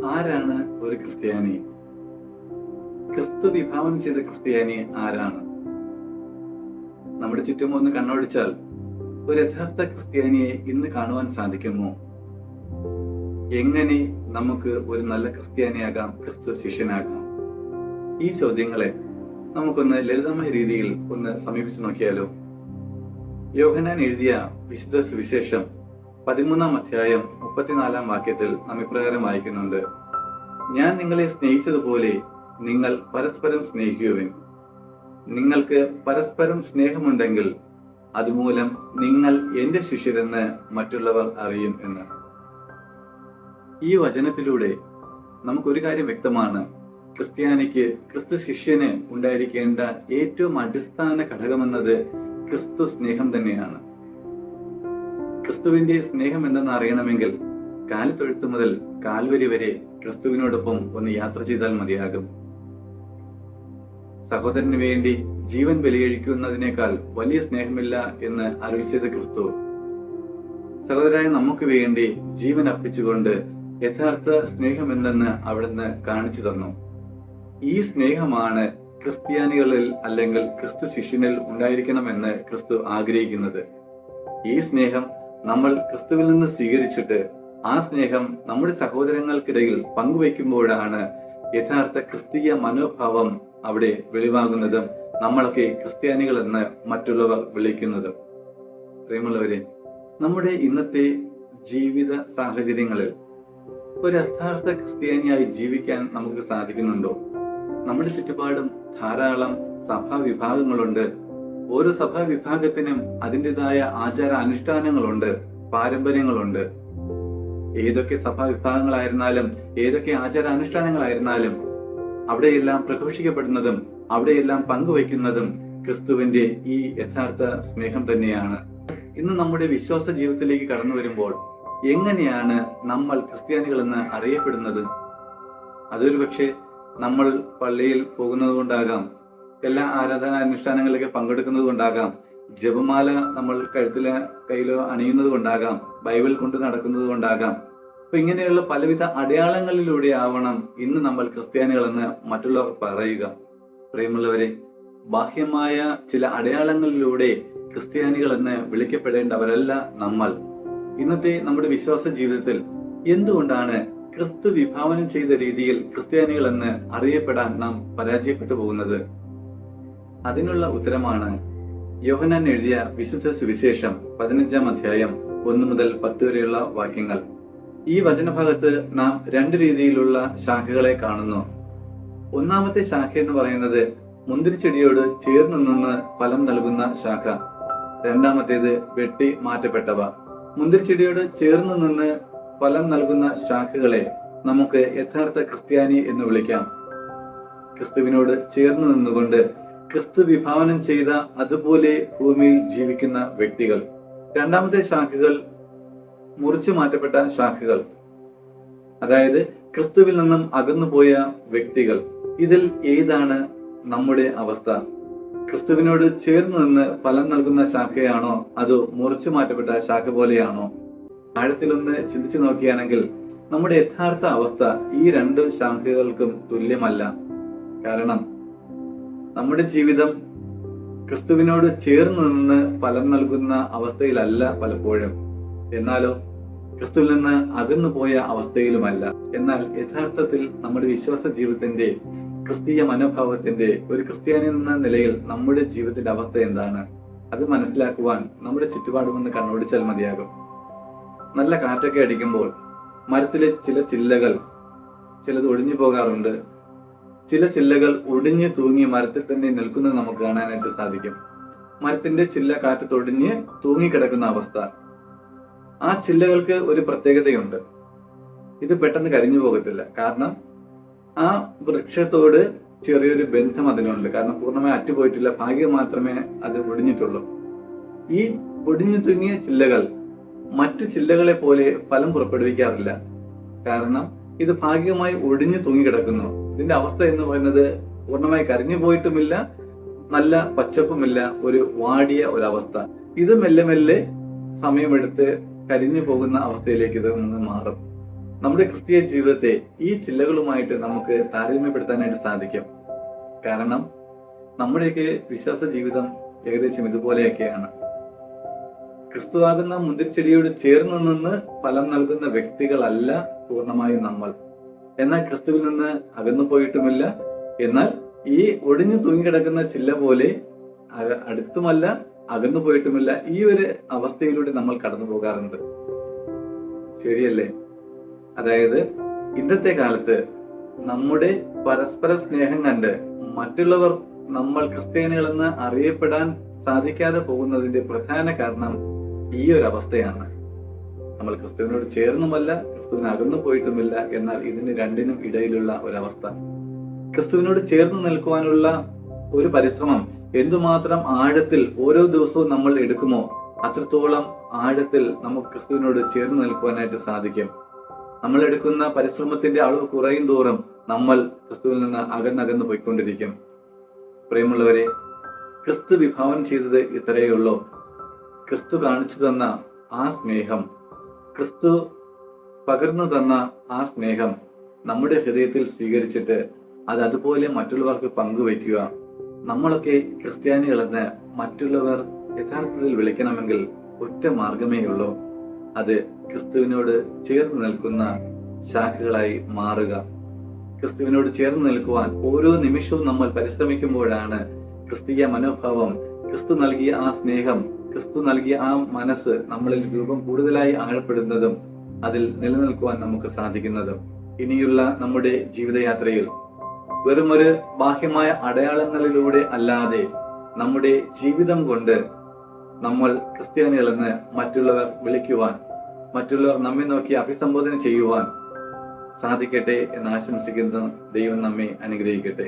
ആരാണ് ഒരു ക്രിസ്ത്യാനി? ക്രിസ്തു വിഭാവനം ചെയ്ത ക്രിസ്ത്യാനി ആരാണ്? നമ്മുടെ ചുറ്റും ഒന്ന് കണ്ണോടിച്ചാൽ ഒരു യഥാർത്ഥ ക്രിസ്ത്യാനിയെ ഇന്ന് കാണുവാൻ സാധിക്കുമോ? എങ്ങനെ നമുക്ക് ഒരു നല്ല ക്രിസ്ത്യാനിയാകാം, ക്രിസ്തു ശിഷ്യനാകാം? ഈ ചോദ്യങ്ങളെ നമുക്കൊന്ന് ലളിതമായ രീതിയിൽ ഒന്ന് സമീപിച്ചു നോക്കിയാലോ? യോഹന്നാൻ എഴുതിയ വിശുദ്ധ സുവിശേഷം 13-ാം അധ്യായം 34-ാം വാക്യത്തിൽ നാം ഇപ്രകാരം വായിക്കുന്നുണ്ട്: ഞാൻ നിങ്ങളെ സ്നേഹിച്ചതുപോലെ നിങ്ങൾ പരസ്പരം സ്നേഹിക്കുവിൻ. നിങ്ങൾക്ക് പരസ്പരം സ്നേഹമുണ്ടെങ്കിൽ അതുമൂലം നിങ്ങൾ എന്റെ ശിഷ്യരെന്ന് മറ്റുള്ളവർ അറിയും എന്ന്. ഈ വചനത്തിലൂടെ നമുക്കൊരു കാര്യം വ്യക്തമാണ്: ക്രിസ്ത്യാനിക്ക്, ക്രിസ്തു ശിഷ്യന് ഉണ്ടായിരിക്കേണ്ട ഏറ്റവും അടിസ്ഥാന ഘടകമെന്നത് ക്രിസ്തു സ്നേഹം തന്നെയാണ്. ക്രിസ്തുവിന്റെ സ്നേഹം എന്തെന്ന് അറിയണമെങ്കിൽ കാലിത്തൊഴുത്ത് മുതൽ കാൽവരി വരെ ക്രിസ്തുവിനോടൊപ്പം ഒന്ന് യാത്ര ചെയ്താൽ മതിയാകും. സഹോദരന് വേണ്ടി ജീവൻ ബലികഴിക്കുന്നതിനേക്കാൾ വലിയ സ്നേഹമില്ല എന്ന് അരുളി ചെയ്ത ക്രിസ്തു സഹോദരനായ നമുക്ക് വേണ്ടി ജീവൻ അർപ്പിച്ചുകൊണ്ട് യഥാർത്ഥ സ്നേഹം എന്തെന്ന് അവിടുന്ന് കാണിച്ചു തന്നു. ഈ സ്നേഹമാണ് ക്രിസ്ത്യാനികളിൽ അല്ലെങ്കിൽ ക്രിസ്തു ശിഷ്യനിൽ ഉണ്ടായിരിക്കണമെന്ന് ക്രിസ്തു ആഗ്രഹിക്കുന്നത്. ഈ സ്നേഹം നമ്മൾ ക്രിസ്തുവിൽ നിന്ന് സ്വീകരിച്ചിട്ട് ആ സ്നേഹം നമ്മുടെ സഹോദരങ്ങൾക്കിടയിൽ പങ്കുവയ്ക്കുമ്പോഴാണ് യഥാർത്ഥ ക്രിസ്തീയ മനോഭാവം അവിടെ വെളിവാകുന്നതും നമ്മളൊക്കെ ക്രിസ്ത്യാനികൾ എന്ന് മറ്റുള്ളവർ വിളിക്കുന്നതും. പ്രിയമുള്ളവരെ, നമ്മുടെ ഇന്നത്തെ ജീവിത സാഹചര്യങ്ങളിൽ ഒരു യഥാർത്ഥ ക്രിസ്ത്യാനിയായി ജീവിക്കാൻ നമുക്ക് സാധിക്കുന്നുണ്ടോ? നമ്മുടെ ചുറ്റുപാടും ധാരാളം സഭാ വിഭാഗങ്ങളുണ്ട്. ഓരോ സഭാ വിഭാഗത്തിനും അതിൻ്റെതായ ആചാര അനുഷ്ഠാനങ്ങളുണ്ട്, പാരമ്പര്യങ്ങളുണ്ട്. ഏതൊക്കെ സഭാ വിഭാഗങ്ങളായിരുന്നാലും ഏതൊക്കെ ആചാര അനുഷ്ഠാനങ്ങളായിരുന്നാലും അവിടെയെല്ലാം പ്രഘോഷിക്കപ്പെടുന്നതും അവിടെയെല്ലാം പങ്കുവയ്ക്കുന്നതും ക്രിസ്തുവിന്റെ ഈ യഥാർത്ഥ സ്നേഹം തന്നെയാണ്. ഇന്ന് നമ്മുടെ വിശ്വാസ ജീവിതത്തിലേക്ക് കടന്നു വരുമ്പോൾ എങ്ങനെയാണ് നമ്മൾ ക്രിസ്ത്യാനികളെന്ന് അറിയപ്പെടുന്നത്? അതൊരു പക്ഷേ നമ്മൾ പള്ളിയിൽ പോകുന്നത് കൊണ്ടാകാം, എല്ലാ ആരാധനാനുഷ്ഠാനങ്ങളിലൊക്കെ പങ്കെടുക്കുന്നത് കൊണ്ടാകാം, ജപമാല നമ്മൾ കഴുത്തിലോ കയ്യിലോ അണിയുന്നത് കൊണ്ടാകാം, ബൈബിൾ കൊണ്ട് നടക്കുന്നത് കൊണ്ടാകാം. അപ്പൊ ഇങ്ങനെയുള്ള പലവിധ അടയാളങ്ങളിലൂടെ ആവണം ഇന്ന് നമ്മൾ ക്രിസ്ത്യാനികളെന്ന് മറ്റുള്ളവർ പറയുക. പ്രിയമുള്ളവരെ, ബാഹ്യമായ ചില അടയാളങ്ങളിലൂടെ ക്രിസ്ത്യാനികളെന്ന് വിളിക്കപ്പെടേണ്ടവരല്ല നമ്മൾ. ഇന്നത്തെ നമ്മുടെ വിശ്വാസ ജീവിതത്തിൽ എന്തുകൊണ്ടാണ് ക്രിസ്തു വിഭാവനം ചെയ്ത രീതിയിൽ ക്രിസ്ത്യാനികളെന്ന് അറിയപ്പെടാൻ നാം പരാജയപ്പെട്ടു പോകുന്നത്? അതിനുള്ള ഉത്തരമാണ് യോഹന്നാൻ എഴുതിയ വിശുദ്ധ സുവിശേഷം 15-ാം അധ്യായം 1 മുതൽ 10 വരെയുള്ള വാക്യങ്ങൾ. ഈ വചനഭാഗത്ത് നാം രണ്ട് രീതിയിലുള്ള ശാഖകളെ കാണുന്നു. ഒന്നാമത്തെ ശാഖ എന്ന് പറയുന്നത് മുന്തിരിച്ചെടിയോട് ചേർന്ന് നിന്ന് ഫലം നൽകുന്ന ശാഖ. രണ്ടാമത്തേത് വെട്ടി മാറ്റപ്പെട്ടവ. മുന്തിരിച്ചെടിയോട് ചേർന്ന് നിന്ന് ഫലം നൽകുന്ന ശാഖകളെ നമുക്ക് യഥാർത്ഥ ക്രിസ്ത്യാനി എന്ന് വിളിക്കാം. ക്രിസ്തുവിനോട് ചേർന്ന് നിന്നുകൊണ്ട് ക്രിസ്തു വിഭാവനം ചെയ്ത അതുപോലെ ഭൂമിയിൽ ജീവിക്കുന്ന വ്യക്തികൾ. രണ്ടാമത്തെ ശാഖകൾ മുറിച്ചു മാറ്റപ്പെട്ട ശാഖകൾ, അതായത് ക്രിസ്തുവിൽ നിന്നും അകന്നുപോയ വ്യക്തികൾ. ഇതിൽ ഏതാണ് നമ്മുടെ അവസ്ഥ? ക്രിസ്തുവിനോട് ചേർന്ന് നിന്ന് ഫലം നൽകുന്ന ശാഖയാണോ അതോ മുറിച്ചു മാറ്റപ്പെട്ട ശാഖ പോലെയാണോ? ആഴത്തിലൊന്ന് ചിന്തിച്ചു നോക്കുകയാണെങ്കിൽ നമ്മുടെ യഥാർത്ഥ അവസ്ഥ ഈ രണ്ട് ശാഖകൾക്കും തുല്യമല്ല. കാരണം നമ്മുടെ ജീവിതം ക്രിസ്തുവിനോട് ചേർന്ന് നിന്ന് ഫലം നൽകുന്ന അവസ്ഥയിലല്ല പലപ്പോഴും, എന്നാലോ ക്രിസ്തുവിൽ നിന്ന് അകന്നുപോയ അവസ്ഥയിലുമല്ല. എന്നാൽ യഥാർത്ഥത്തിൽ നമ്മുടെ വിശ്വാസ ജീവിതത്തിന്റെ, ക്രിസ്തീയ മനോഭാവത്തിന്റെ, ഒരു ക്രിസ്ത്യാനി എന്ന നിലയിൽ നമ്മുടെ ജീവിതത്തിന്റെ അവസ്ഥ എന്താണ്? അത് മനസ്സിലാക്കുവാൻ നമ്മുടെ ചുറ്റുപാടുമെന്ന് കണ്ണോടിച്ചാൽ മതിയാകും. നല്ല കാറ്റൊക്കെ അടിക്കുമ്പോൾ മരത്തിലെ ചില ചില്ലകൾ ചിലത് ഒടിഞ്ഞു പോകാറുണ്ട്. ചില ചില്ലകൾ ഒടിഞ്ഞു തൂങ്ങി മരത്തിൽ തന്നെ നിൽക്കുന്നത് നമുക്ക് കാണാനായിട്ട് സാധിക്കും. മരത്തിന്റെ ചില്ല കാറ്റത്തൊടിഞ്ഞ് തൂങ്ങിക്കിടക്കുന്ന അവസ്ഥ. ആ ചില്ലകൾക്ക് ഒരു പ്രത്യേകതയുണ്ട്: ഇത് പെട്ടെന്ന് കരിഞ്ഞു പോകത്തില്ല. കാരണം ആ വൃക്ഷത്തോട് ചെറിയൊരു ബന്ധം അതിനുണ്ട്. കാരണം പൂർണ്ണമായി അറ്റുപോയിട്ടില്ല, ഭാഗ്യം മാത്രമേ അത് ഒടിഞ്ഞിട്ടുള്ളൂ. ഈ ഒടിഞ്ഞു തൂങ്ങിയ ചില്ലകൾ മറ്റു ചില്ലകളെ പോലെ ഫലം പുറപ്പെടുവിക്കാറില്ല. കാരണം ഇത് ഭാഗികമായി ഒടിഞ്ഞു തൂങ്ങിക്കിടക്കുന്നു. ഇതിന്റെ അവസ്ഥ എന്ന് പറയുന്നത് പൂർണ്ണമായി കരിഞ്ഞു പോയിട്ടുമില്ല, നല്ല പച്ചപ്പുമില്ല, ഒരു വാടിയ ഒരവസ്ഥ. ഇത് മെല്ലെ മെല്ലെ സമയമെടുത്ത് കരിഞ്ഞു പോകുന്ന അവസ്ഥയിലേക്ക് ഇത് മാറും. നമ്മുടെ ക്രിസ്തീയ ജീവിതത്തെ ഈ ചില്ലകളുമായിട്ട് നമുക്ക് താരതമ്യപ്പെടുത്താനായിട്ട് സാധിക്കും. കാരണം നമ്മുടെയൊക്കെ വിശ്വാസ ജീവിതം ഏകദേശം ഇതുപോലെയൊക്കെയാണ്. ക്രിസ്തുവാകുന്ന മുന്തിരിച്ചെടിയോട് ചേർന്ന് നിന്ന് ഫലം നൽകുന്ന വ്യക്തികളല്ല പൂർണ്ണമായും നമ്മൾ. എന്നാൽ ക്രിസ്തുവിൽ നിന്ന് അകന്നു പോയിട്ടുമില്ല. എന്നാൽ ഈ ഒടിഞ്ഞു തൂങ്ങിക്കിടക്കുന്ന ചില്ല പോലെ അടുത്തുമല്ല, അകന്നു പോയിട്ടുമില്ല. ഈ ഒരു അവസ്ഥയിലൂടെ നമ്മൾ കടന്നു പോകാറുണ്ട്. ശരിയല്ലേ? അതായത് ഇന്നത്തെ കാലത്ത് നമ്മുടെ പരസ്പര സ്നേഹം കണ്ട് മറ്റുള്ളവർ നമ്മൾ ക്രിസ്ത്യാനികളെന്ന് അറിയപ്പെടാൻ സാധിക്കാതെ പോകുന്നതിന്റെ പ്രധാന കാരണം ഈ ഒരു അവസ്ഥയാണ്. നമ്മൾ ക്രിസ്തുവിനോട് ചേർന്നുമല്ല, ക്രിസ്തുവിന് അകന്നു പോയിട്ടുമില്ല. എന്നാൽ ഇതിന് രണ്ടിനും ഇടയിലുള്ള ഒരവസ്ഥ. ക്രിസ്തുവിനോട് ചേർന്ന് നിൽക്കുവാനുള്ള ഒരു പരിശ്രമം എന്തുമാത്രം ആഴത്തിൽ ഓരോ ദിവസവും നമ്മൾ എടുക്കുമോ അത്രത്തോളം ആഴത്തിൽ നമുക്ക് ക്രിസ്തുവിനോട് ചേർന്ന് നിൽക്കുവാനായിട്ട് സാധിക്കും. നമ്മൾ എടുക്കുന്ന പരിശ്രമത്തിന്റെ അളവ് കുറയും തോറും നമ്മൾ ക്രിസ്തുവിൽ നിന്ന് അകന്നകന്ന് പോയിക്കൊണ്ടിരിക്കും. പ്രിയമുള്ളവരെ, ക്രിസ്തു വിഭാവനം ചെയ്തത് ഇത്രയേ ഉള്ളൂ. ക്രിസ്തു കാണിച്ചു തന്ന ആ സ്നേഹം, ക്രിസ്തു പകർന്നു തന്ന ആ സ്നേഹം നമ്മുടെ ഹൃദയത്തിൽ സ്വീകരിച്ചിട്ട് അത് അതുപോലെ മറ്റുള്ളവർക്ക് പങ്കുവയ്ക്കുക. നമ്മളൊക്കെ ക്രിസ്ത്യാനികളെന്ന് മറ്റുള്ളവർ യഥാർത്ഥത്തിൽ വിളിക്കണമെങ്കിൽ ഒറ്റ മാർഗമേ ഉള്ളൂ. അത് ക്രിസ്തുവിനോട് ചേർന്ന് നിൽക്കുന്ന ശാഖകളായി മാറുക. ക്രിസ്തുവിനോട് ചേർന്ന് നിൽക്കുവാൻ ഓരോ നിമിഷവും നമ്മൾ പരിശ്രമിക്കുമ്പോഴാണ് ക്രിസ്തീയ മനോഭാവം, ക്രിസ്തു നൽകിയ ആ സ്നേഹം, ക്രിസ്തു നൽകിയ ആ മനസ്സ് നമ്മളിൽ രൂപം കൂടുതലായി ആഴപ്പെടുന്നതും അതിൽ നിലനിൽക്കുവാൻ നമുക്ക് സാധിക്കുന്നതും. ഇനിയുള്ള നമ്മുടെ ജീവിതയാത്രയിൽ വെറുമൊരു ബാഹ്യമായ അടയാളങ്ങളിലൂടെ അല്ലാതെ നമ്മുടെ ജീവിതം കൊണ്ട് നമ്മൾ ക്രിസ്ത്യാനികളെന്ന് മറ്റുള്ളവർ വിളിക്കുവാൻ, മറ്റുള്ളവർ നമ്മെ നോക്കി അഭിസംബോധന ചെയ്യുവാൻ സാധിക്കട്ടെ എന്ന് ആശംസിക്കുന്നു. ദൈവം നമ്മെ അനുഗ്രഹിക്കട്ടെ.